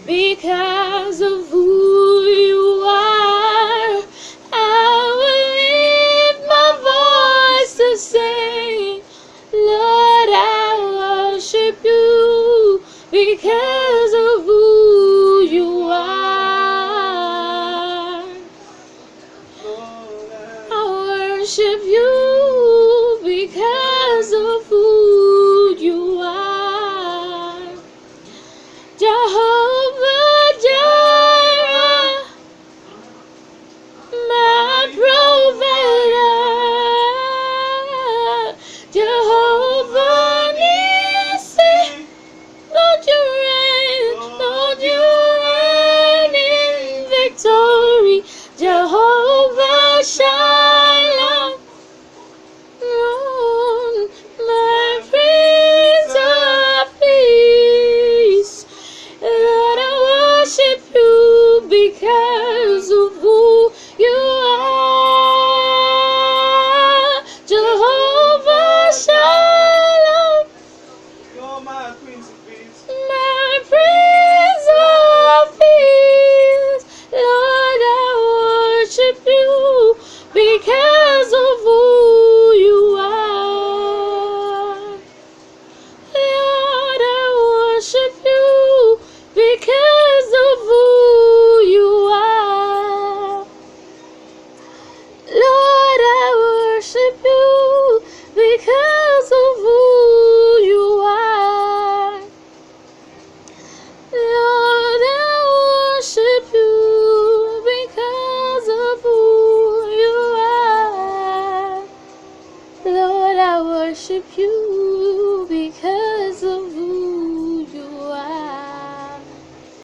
because of who you are. I will lift my voice to sing, Lord, I worship you because of who you are. I worship you because of who you are. Jehovah Jireh, my provider. Jehovah Nissi, Lord, you reign in victory. Jehovah Shalom, my Prince of Peace. Lord, I worship you because of who you are. Jehovah Shalom, You're my Prince of Peace. my Prince of Peace. Lord, I worship you because of who you are. Lord, I worship you because of who you are. Lord, I worship you because of who you are. Lord, I worship you because of who you are. Lord, I worship you